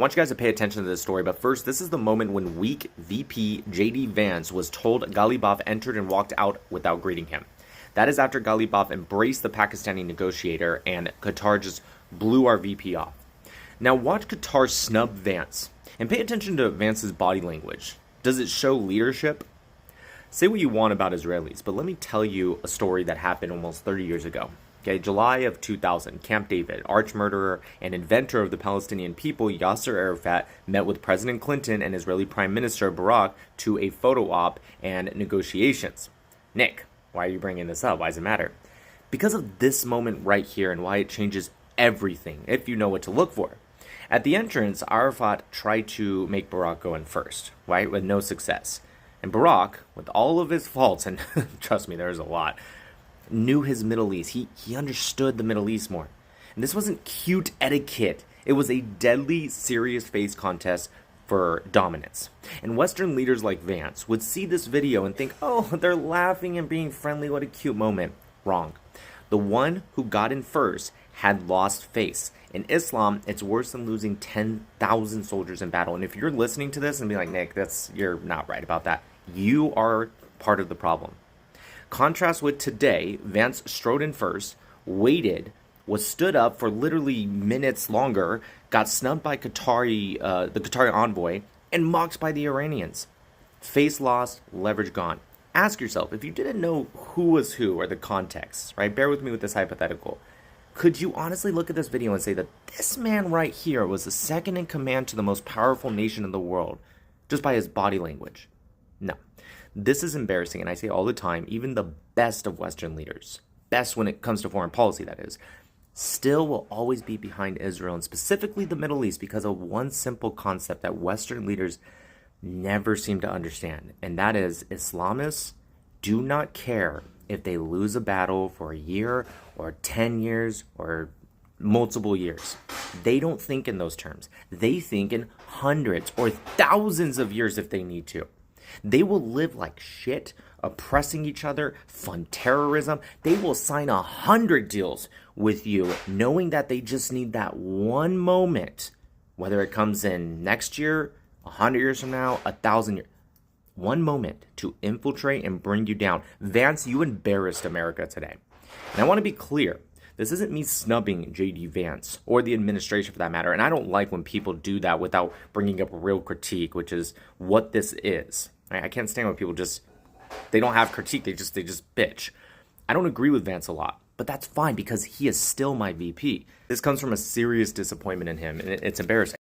I want you guys to pay attention to this story, but first, this is the moment when weak VP JD Vance was told Ghalibaf entered and walked out without greeting him. That is after Ghalibaf embraced the Pakistani negotiator and Qatar just blew our VP off. Now watch Qatar snub Vance, and pay attention to Vance's body language. Does it show leadership? Say what you want about Israelis, but let me tell you a story that happened almost 30 years ago. Okay, July of 2000, Camp David, arch-murderer and inventor of the Palestinian people, Yasser Arafat, met with President Clinton and Israeli Prime Minister Barak to a photo op and negotiations. Nick, why are you bringing this up? Why does it matter? Because of this moment right here and why it changes everything, if you know what to look for. At the entrance, Arafat tried to make Barak go in first, right, with no success. And Barak, with all of his faults, and trust me, there's a lot, knew his Middle East. He understood the Middle East more. And this wasn't cute etiquette. It was a deadly, serious face contest for dominance. And Western leaders like Vance would see this video and think, oh, they're laughing and being friendly. What a cute moment. Wrong. The one who got in first had lost face. In Islam, it's worse than losing 10,000 soldiers in battle. And if you're listening to this and be like, Nick, you're not right about that. You are part of the problem. Contrast with today, Vance strode in first, waited, was stood up for literally minutes longer, got snubbed by the Qatari envoy, and mocked by the Iranians. Face lost, leverage gone. Ask yourself, if you didn't know who was who or the context, right? Bear with me with this hypothetical. Could you honestly look at this video and say that this man right here was the second in command to the most powerful nation in the world just by his body language? No. This is embarrassing, and I say all the time, even the best of Western leaders, best when it comes to foreign policy, that is, still will always be behind Israel, and specifically the Middle East, because of one simple concept that Western leaders never seem to understand, and that is Islamists do not care if they lose a battle for a year or 10 years or multiple years. They don't think in those terms. They think in hundreds or thousands of years if they need to. They will live like shit, oppressing each other, fund terrorism. They will sign 100 deals with you, knowing that they just need that one moment, whether it comes in next year, 100 years from now, 1,000 years. One moment to infiltrate and bring you down. Vance, you embarrassed America today. And I want to be clear. This isn't me snubbing JD Vance or the administration for that matter. And I don't like when people do that without bringing up real critique, which is what this is. I can't stand when people they don't have critique. They just bitch. I don't agree with Vance a lot, but that's fine because he is still my VP. This comes from a serious disappointment in him, and it's embarrassing.